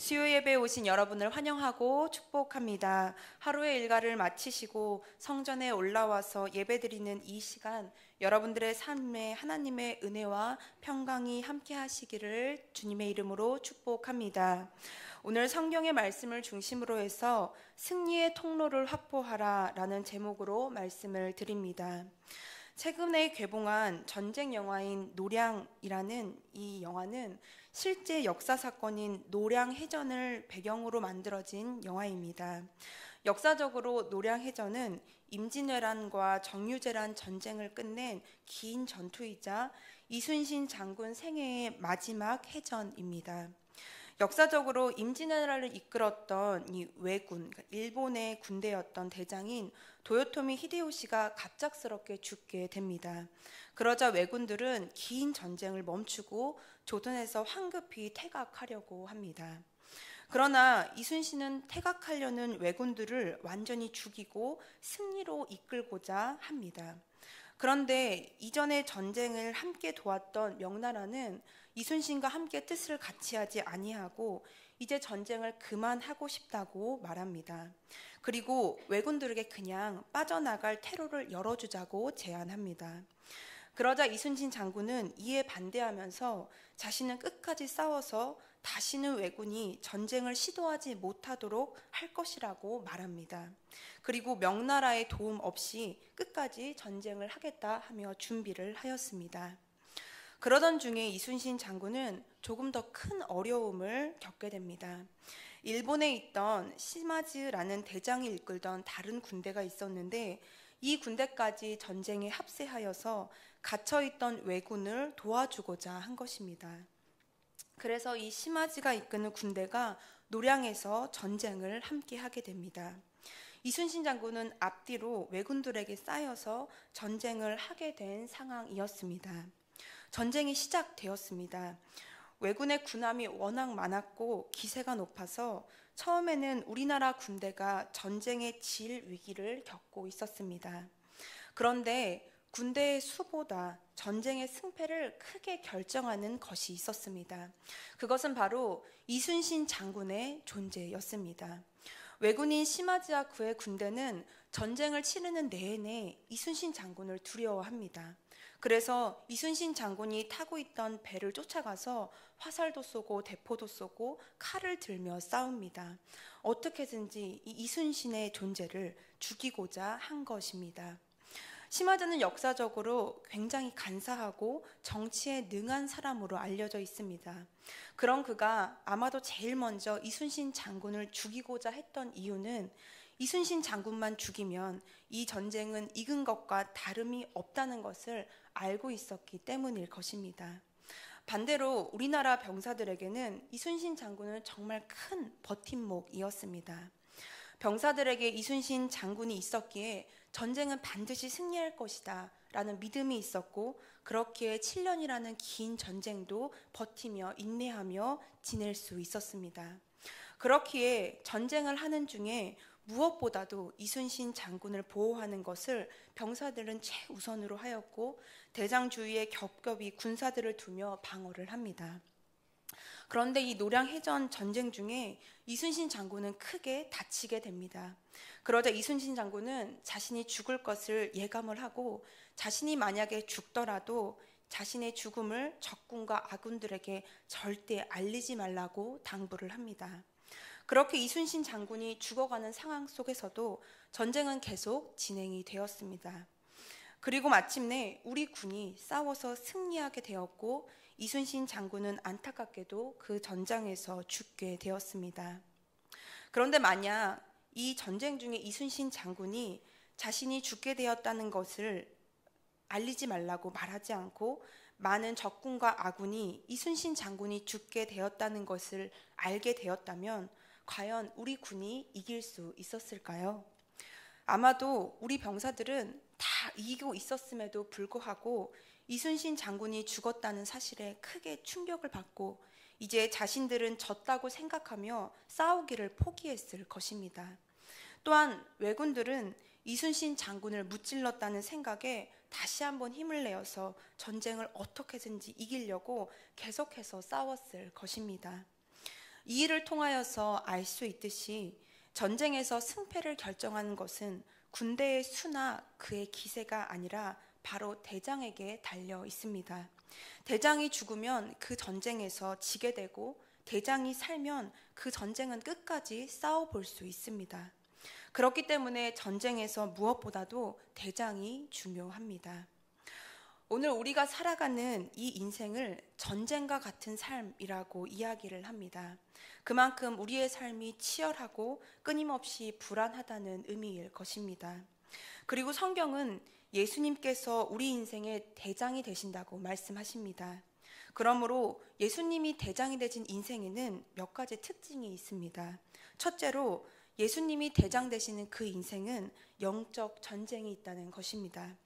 수요 예배에 오신 여러분을 환영하고 축복합니다. 하루의 일과를 마치시고 성전에 올라와서 예배드리는 이 시간, 여러분들의 삶에 하나님의 은혜와 평강이 함께 하시기를 주님의 이름으로 축복합니다. 오늘 성경의 말씀을 중심으로 해서 승리의 통로를 확보하라 라는 제목으로 말씀을 드립니다. 최근에 개봉한 전쟁 영화인 노량이라는 이 영화는 실제 역사 사건인 노량해전을 배경으로 만들어진 영화입니다. 역사적으로 노량해전은 임진왜란과 정유재란 전쟁을 끝낸 긴 전투이자 이순신 장군 생애의 마지막 해전입니다. 역사적으로 임진왜란을 이끌었던 이 왜군, 일본의 군대였던 대장인 도요토미 히데요시가 갑작스럽게 죽게 됩니다. 그러자 왜군들은 긴 전쟁을 멈추고 조선에서 황급히 퇴각하려고 합니다. 그러나 이순신은 퇴각하려는 왜군들을 완전히 죽이고 승리로 이끌고자 합니다. 그런데 이전에 전쟁을 함께 도왔던 명나라는 이순신과 함께 뜻을 같이 하지 아니하고 이제 전쟁을 그만하고 싶다고 말합니다. 그리고 왜군들에게 그냥 빠져나갈 퇴로를 열어주자고 제안합니다. 그러자 이순신 장군은 이에 반대하면서 자신은 끝까지 싸워서 다시는 왜군이 전쟁을 시도하지 못하도록 할 것이라고 말합니다. 그리고 명나라의 도움 없이 끝까지 전쟁을 하겠다 하며 준비를 하였습니다. 그러던 중에 이순신 장군은 조금 더 큰 어려움을 겪게 됩니다. 일본에 있던 시마즈라는 대장이 이끌던 다른 군대가 있었는데 이 군대까지 전쟁에 합세하여서 갇혀있던 왜군을 도와주고자 한 것입니다. 그래서 이 시마즈가 이끄는 군대가 노량에서 전쟁을 함께 하게 됩니다. 이순신 장군은 앞뒤로 왜군들에게 쌓여서 전쟁을 하게 된 상황이었습니다. 전쟁이 시작되었습니다. 왜군의 군함이 워낙 많았고 기세가 높아서 처음에는 우리나라 군대가 전쟁의 질 위기를 겪고 있었습니다. 그런데 군대의 수보다 전쟁의 승패를 크게 결정하는 것이 있었습니다. 그것은 바로 이순신 장군의 존재였습니다. 왜군인 시마즈와 그의 군대는 전쟁을 치르는 내내 이순신 장군을 두려워합니다. 그래서 이순신 장군이 타고 있던 배를 쫓아가서 화살도 쏘고 대포도 쏘고 칼을 들며 싸웁니다. 어떻게든지 이 이순신의 존재를 죽이고자 한 것입니다. 시마즈는 역사적으로 굉장히 간사하고 정치에 능한 사람으로 알려져 있습니다. 그런 그가 아마도 제일 먼저 이순신 장군을 죽이고자 했던 이유는 이순신 장군만 죽이면 이 전쟁은 익은 것과 다름이 없다는 것을 알고 있었기 때문일 것입니다. 반대로 우리나라 병사들에게는 이순신 장군은 정말 큰 버팀목이었습니다. 병사들에게 이순신 장군이 있었기에 전쟁은 반드시 승리할 것이다 라는 믿음이 있었고 그렇기에 7년이라는 긴 전쟁도 버티며 인내하며 지낼 수 있었습니다. 그렇기에 전쟁을 하는 중에 무엇보다도 이순신 장군을 보호하는 것을 병사들은 최우선으로 하였고 대장 주위에 겹겹이 군사들을 두며 방어를 합니다. 그런데 이 노량해전 전쟁 중에 이순신 장군은 크게 다치게 됩니다. 그러자 이순신 장군은 자신이 죽을 것을 예감을 하고 자신이 만약에 죽더라도 자신의 죽음을 적군과 아군들에게 절대 알리지 말라고 당부를 합니다. 그렇게 이순신 장군이 죽어가는 상황 속에서도 전쟁은 계속 진행이 되었습니다. 그리고 마침내 우리 군이 싸워서 승리하게 되었고 이순신 장군은 안타깝게도 그 전장에서 죽게 되었습니다. 그런데 만약 이 전쟁 중에 이순신 장군이 자신이 죽게 되었다는 것을 알리지 말라고 말하지 않고 많은 적군과 아군이 이순신 장군이 죽게 되었다는 것을 알게 되었다면 과연 우리 군이 이길 수 있었을까요? 아마도 우리 병사들은 다 이기고 있었음에도 불구하고 이순신 장군이 죽었다는 사실에 크게 충격을 받고 이제 자신들은 졌다고 생각하며 싸우기를 포기했을 것입니다. 또한 왜군들은 이순신 장군을 무찔렀다는 생각에 다시 한번 힘을 내어서 전쟁을 어떻게든지 이기려고 계속해서 싸웠을 것입니다. 이 일을 통하여서 알 수 있듯이 전쟁에서 승패를 결정하는 것은 군대의 수나 그의 기세가 아니라 바로 대장에게 달려 있습니다. 대장이 죽으면 그 전쟁에서 지게 되고 대장이 살면 그 전쟁은 끝까지 싸워볼 수 있습니다. 그렇기 때문에 전쟁에서 무엇보다도 대장이 중요합니다. 오늘 우리가 살아가는 이 인생을 전쟁과 같은 삶이라고 이야기를 합니다. 그만큼 우리의 삶이 치열하고 끊임없이 불안하다는 의미일 것입니다. 그리고 성경은 예수님께서 우리 인생의 대장이 되신다고 말씀하십니다. 그러므로 예수님이 대장이 되신 인생에는 몇 가지 특징이 있습니다. 첫째로 예수님이 대장 되시는 그 인생은 영적 전쟁이 있다는 것입니다.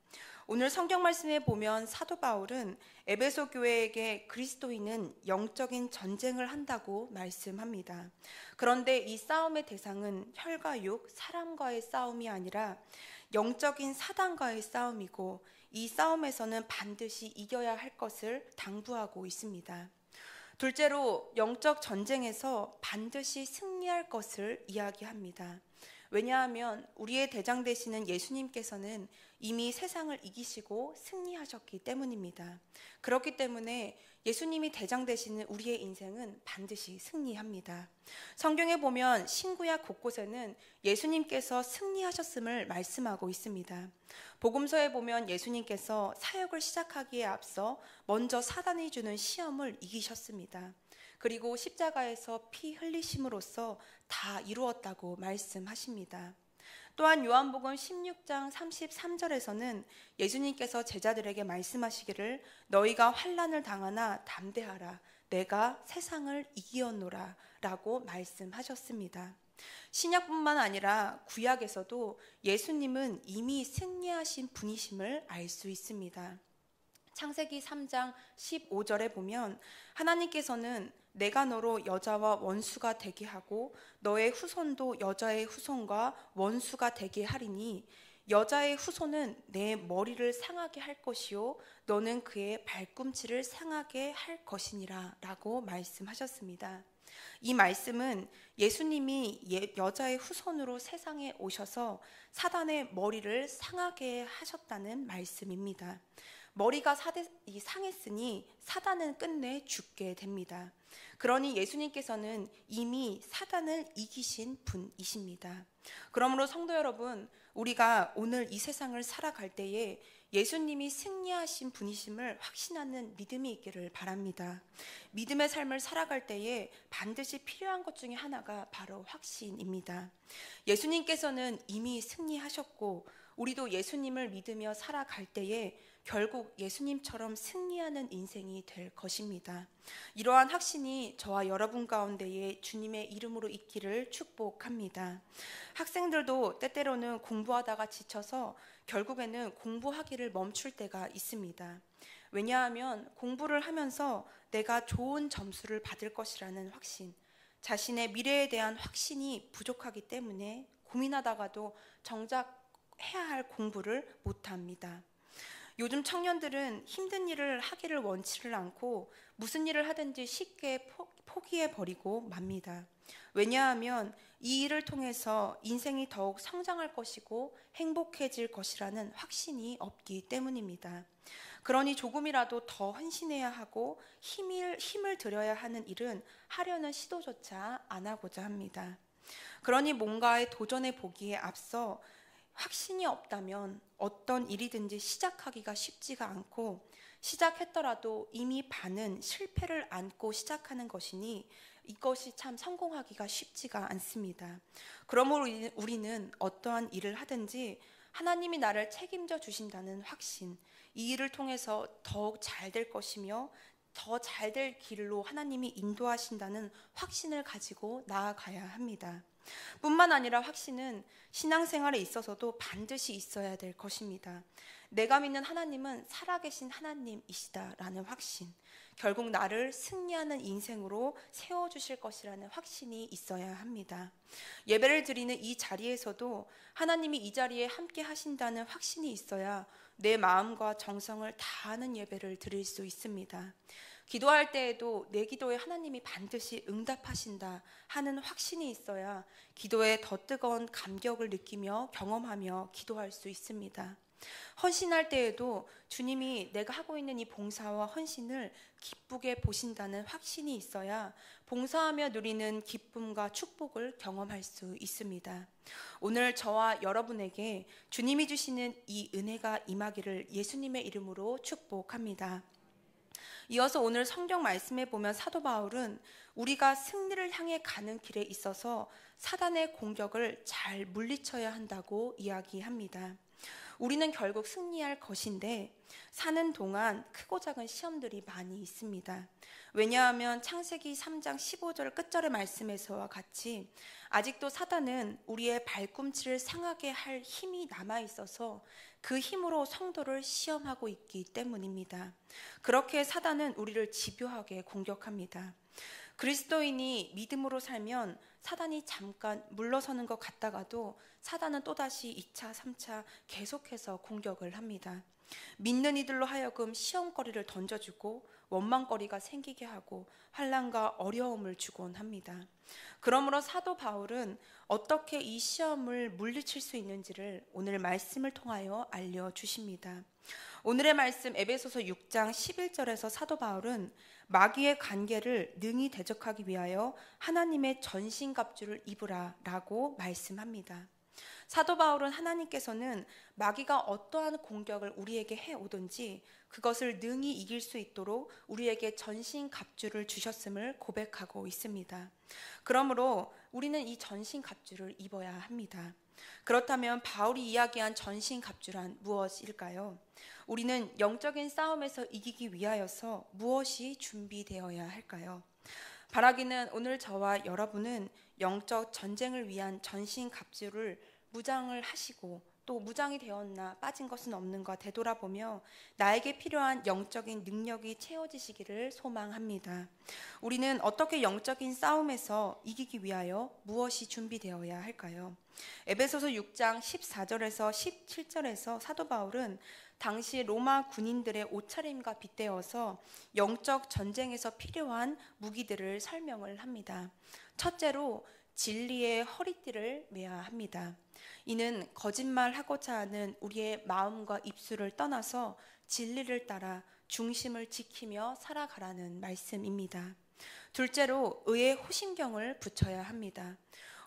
오늘 성경 말씀에 보면 사도 바울은 에베소 교회에게 그리스도인은 영적인 전쟁을 한다고 말씀합니다. 그런데 이 싸움의 대상은 혈과 육, 사람과의 싸움이 아니라 영적인 사단과의 싸움이고 이 싸움에서는 반드시 이겨야 할 것을 당부하고 있습니다. 둘째로 영적 전쟁에서 반드시 승리할 것을 이야기합니다. 왜냐하면 우리의 대장 되시는 예수님께서는 이미 세상을 이기시고 승리하셨기 때문입니다. 그렇기 때문에 예수님이 대장 되시는 우리의 인생은 반드시 승리합니다. 성경에 보면 신구약 곳곳에는 예수님께서 승리하셨음을 말씀하고 있습니다. 복음서에 보면 예수님께서 사역을 시작하기에 앞서 먼저 사단이 주는 시험을 이기셨습니다. 그리고 십자가에서 피 흘리심으로써 다 이루었다고 말씀하십니다. 또한 요한복음 16장 33절에서는 예수님께서 제자들에게 말씀하시기를 너희가 환난을 당하나 담대하라 내가 세상을 이기었노라 라고 말씀하셨습니다. 신약뿐만 아니라 구약에서도 예수님은 이미 승리하신 분이심을 알 수 있습니다. 창세기 3장 15절에 보면 하나님께서는 내가 너로 여자와 원수가 되게 하고 너의 후손도 여자의 후손과 원수가 되게 하리니 여자의 후손은 내 머리를 상하게 할 것이요 너는 그의 발꿈치를 상하게 할 것이니라 라고 말씀하셨습니다. 이 말씀은 예수님이 여자의 후손으로 세상에 오셔서 사단의 머리를 상하게 하셨다는 말씀입니다. 머리가 상했으니 사단은 끝내 죽게 됩니다. 그러니 예수님께서는 이미 사단을 이기신 분이십니다. 그러므로 성도 여러분, 우리가 오늘 이 세상을 살아갈 때에 예수님이 승리하신 분이심을 확신하는 믿음이 있기를 바랍니다. 믿음의 삶을 살아갈 때에 반드시 필요한 것 중에 하나가 바로 확신입니다. 예수님께서는 이미 승리하셨고 우리도 예수님을 믿으며 살아갈 때에 결국 예수님처럼 승리하는 인생이 될 것입니다. 이러한 확신이 저와 여러분 가운데에 주님의 이름으로 있기를 축복합니다. 학생들도 때때로는 공부하다가 지쳐서 결국에는 공부하기를 멈출 때가 있습니다. 왜냐하면 공부를 하면서 내가 좋은 점수를 받을 것이라는 확신, 자신의 미래에 대한 확신이 부족하기 때문에 고민하다가도 정작 해야 할 공부를 못합니다. 요즘 청년들은 힘든 일을 하기를 원치를 않고 무슨 일을 하든지 쉽게 포기해버리고 맙니다. 왜냐하면 이 일을 통해서 인생이 더욱 성장할 것이고 행복해질 것이라는 확신이 없기 때문입니다. 그러니 조금이라도 더 헌신해야 하고 힘을 들여야 하는 일은 하려는 시도조차 안 하고자 합니다. 그러니 뭔가에 도전해 보기에 앞서 확신이 없다면 어떤 일이든지 시작하기가 쉽지가 않고 시작했더라도 이미 반은 실패를 안고 시작하는 것이니 이것이 참 성공하기가 쉽지가 않습니다. 그러므로 우리는 어떠한 일을 하든지 하나님이 나를 책임져 주신다는 확신, 이 일을 통해서 더욱 잘 될 것이며 더 잘 될 길로 하나님이 인도하신다는 확신을 가지고 나아가야 합니다. 뿐만 아니라 확신은 신앙생활에 있어서도 반드시 있어야 될 것입니다. 내가 믿는 하나님은 살아계신 하나님이시다라는 확신, 결국 나를 승리하는 인생으로 세워주실 것이라는 확신이 있어야 합니다. 예배를 드리는 이 자리에서도 하나님이 이 자리에 함께 하신다는 확신이 있어야 내 마음과 정성을 다하는 예배를 드릴 수 있습니다. 기도할 때에도 내 기도에 하나님이 반드시 응답하신다 하는 확신이 있어야 기도에 더 뜨거운 감격을 느끼며 경험하며 기도할 수 있습니다. 헌신할 때에도 주님이 내가 하고 있는 이 봉사와 헌신을 기쁘게 보신다는 확신이 있어야 봉사하며 누리는 기쁨과 축복을 경험할 수 있습니다. 오늘 저와 여러분에게 주님이 주시는 이 은혜가 임하기를 예수님의 이름으로 축복합니다. 이어서 오늘 성경 말씀에 보면 사도 바울은 우리가 승리를 향해 가는 길에 있어서 사단의 공격을 잘 물리쳐야 한다고 이야기합니다. 우리는 결국 승리할 것인데 사는 동안 크고 작은 시험들이 많이 있습니다. 왜냐하면 창세기 3장 15절 끝절의 말씀에서와 같이 아직도 사단은 우리의 발꿈치를 상하게 할 힘이 남아있어서 그 힘으로 성도를 시험하고 있기 때문입니다. 그렇게 사단은 우리를 집요하게 공격합니다. 그리스도인이 믿음으로 살면 사단이 잠깐 물러서는 것 같다가도 사단은 또다시 2차, 3차 계속해서 공격을 합니다. 믿는 이들로 하여금 시험거리를 던져주고 원망거리가 생기게 하고 환난과 어려움을 주곤 합니다. 그러므로 사도 바울은 어떻게 이 시험을 물리칠 수 있는지를 오늘 말씀을 통하여 알려주십니다. 오늘의 말씀 에베소서 6장 11절에서 사도 바울은 마귀의 관계를 능히 대적하기 위하여 하나님의 전신갑주를 입으라 라고 말씀합니다. 사도 바울은 하나님께서는 마귀가 어떠한 공격을 우리에게 해오든지 그것을 능히 이길 수 있도록 우리에게 전신갑주를 주셨음을 고백하고 있습니다. 그러므로 우리는 이 전신갑주를 입어야 합니다. 그렇다면 바울이 이야기한 전신갑주란 무엇일까요? 우리는 영적인 싸움에서 이기기 위하여서 무엇이 준비되어야 할까요? 바라기는 오늘 저와 여러분은 영적 전쟁을 위한 전신갑주를 무장을 하시고 또 무장이 되었나 빠진 것은 없는가 되돌아보며 나에게 필요한 영적인 능력이 채워지시기를 소망합니다. 우리는 어떻게 영적인 싸움에서 이기기 위하여 무엇이 준비되어야 할까요? 에베소서 6장 14절에서 17절에서 사도 바울은 당시 로마 군인들의 옷차림과 빗대어서 영적 전쟁에서 필요한 무기들을 설명을 합니다. 첫째로 진리의 허리띠를 매야 합니다. 이는 거짓말하고자 하는 우리의 마음과 입술을 떠나서 진리를 따라 중심을 지키며 살아가라는 말씀입니다. 둘째로 의의 호심경을 붙여야 합니다.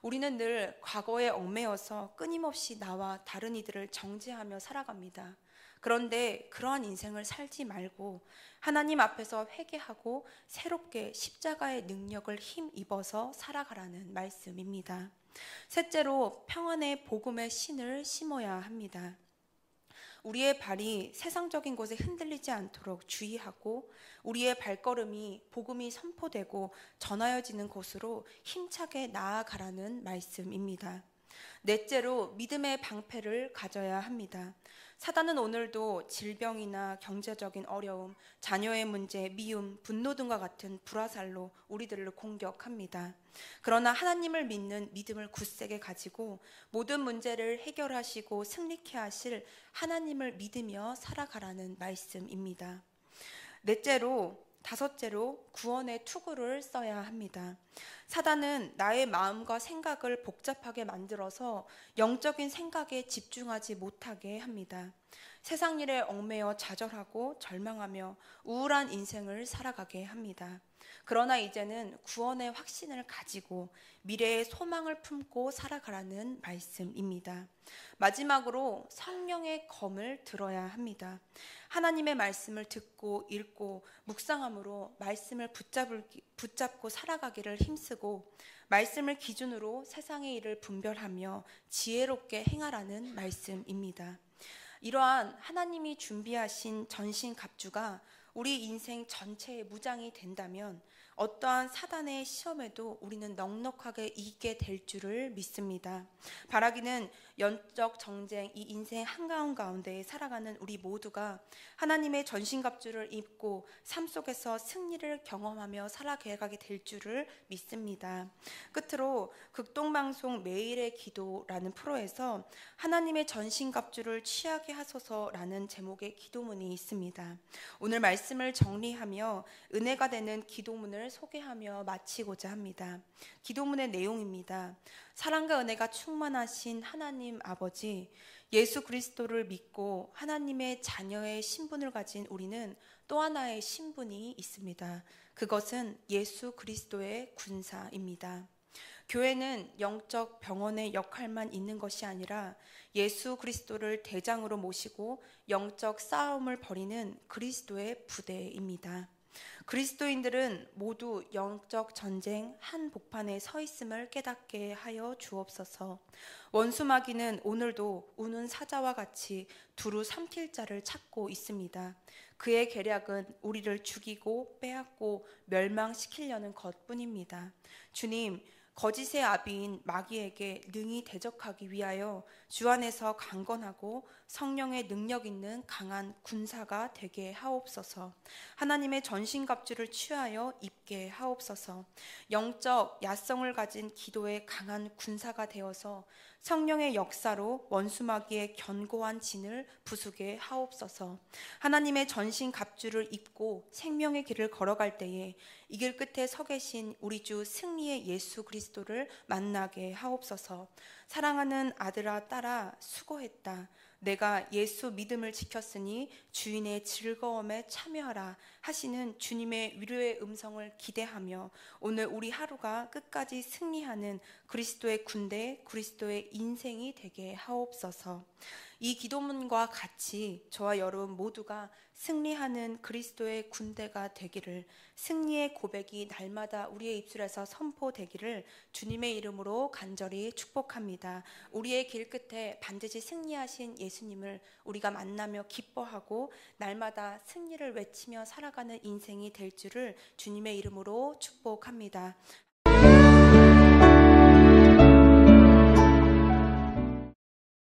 우리는 늘 과거에 얽매여서 끊임없이 나와 다른 이들을 정죄하며 살아갑니다. 그런데 그러한 인생을 살지 말고 하나님 앞에서 회개하고 새롭게 십자가의 능력을 힘입어서 살아가라는 말씀입니다. 셋째로 평안의 복음의 신을 심어야 합니다. 우리의 발이 세상적인 곳에 흔들리지 않도록 주의하고 우리의 발걸음이 복음이 선포되고 전하여지는 곳으로 힘차게 나아가라는 말씀입니다. 넷째로 믿음의 방패를 가져야 합니다. 사단은 오늘도 질병이나 경제적인 어려움, 자녀의 문제, 미움, 분노 등과 같은 불화살로 우리들을 공격합니다. 그러나 하나님을 믿는 믿음을 굳세게 가지고 모든 문제를 해결하시고 승리케 하실 하나님을 믿으며 살아가라는 말씀입니다. 다섯째로 구원의 투구를 써야 합니다. 사단은 나의 마음과 생각을 복잡하게 만들어서 영적인 생각에 집중하지 못하게 합니다. 세상 일에 얽매여 좌절하고 절망하며 우울한 인생을 살아가게 합니다. 그러나 이제는 구원의 확신을 가지고 미래의 소망을 품고 살아가라는 말씀입니다. 마지막으로 성령의 검을 들어야 합니다. 하나님의 말씀을 듣고 읽고 묵상함으로 말씀을 붙잡고 살아가기를 힘쓰고 말씀을 기준으로 세상의 일을 분별하며 지혜롭게 행하라는 말씀입니다. 이러한 하나님이 준비하신 전신갑주가 우리 인생 전체의 무장이 된다면 어떠한 사단의 시험에도 우리는 넉넉하게 이기게 될 줄을 믿습니다. 바라기는 영적 정쟁, 이 인생 한가운데 살아가는 우리 모두가 하나님의 전신갑주를 입고 삶 속에서 승리를 경험하며 살아가게 될 줄을 믿습니다. 끝으로 극동방송 매일의 기도라는 프로에서 하나님의 전신갑주를 취하게 하소서라는 제목의 기도문이 있습니다. 오늘 말씀을 정리하며 은혜가 되는 기도문을 소개하며 마치고자 합니다. 기도문의 내용입니다. 사랑과 은혜가 충만하신 하나님 아버지, 예수 그리스도를 믿고 하나님의 자녀의 신분을 가진 우리는 또 하나의 신분이 있습니다. 그것은 예수 그리스도의 군사입니다. 교회는 영적 병원의 역할만 있는 것이 아니라 예수 그리스도를 대장으로 모시고 영적 싸움을 벌이는 그리스도의 부대입니다. 그리스도인들은 모두 영적 전쟁 한복판에 서 있음을 깨닫게 하여 주옵소서. 원수 마귀는 오늘도 우는 사자와 같이 두루 삼킬 자를 찾고 있습니다. 그의 계략은 우리를 죽이고 빼앗고 멸망시키려는 것뿐입니다. 주님, 거짓의 아비인 마귀에게 능히 대적하기 위하여 주 안에서 강건하고 성령의 능력 있는 강한 군사가 되게 하옵소서. 하나님의 전신갑주를 취하여 입게 하옵소서. 영적 야성을 가진 기도의 강한 군사가 되어서 성령의 역사로 원수 마귀의 견고한 진을 부수게 하옵소서. 하나님의 전신갑주를 입고 생명의 길을 걸어갈 때에 이 길 끝에 서 계신 우리 주 승리의 예수 그리스도를 만나게 하옵소서. 사랑하는 아들아 딸아 수고했다. 내가 예수 믿음을 지켰으니 주인의 즐거움에 참여하라 하시는 주님의 위로의 음성을 기대하며 오늘 우리 하루가 끝까지 승리하는 그리스도의 군대, 그리스도의 인생이 되게 하옵소서. 이 기도문과 같이 저와 여러분 모두가 승리하는 그리스도의 군대가 되기를, 승리의 고백이 날마다 우리의 입술에서 선포되기를 주님의 이름으로 간절히 축복합니다. 우리의 길 끝에 반드시 승리하신 예수님을 우리가 만나며 기뻐하고 날마다 승리를 외치며 살아가는 인생이 될 줄을 주님의 이름으로 축복합니다.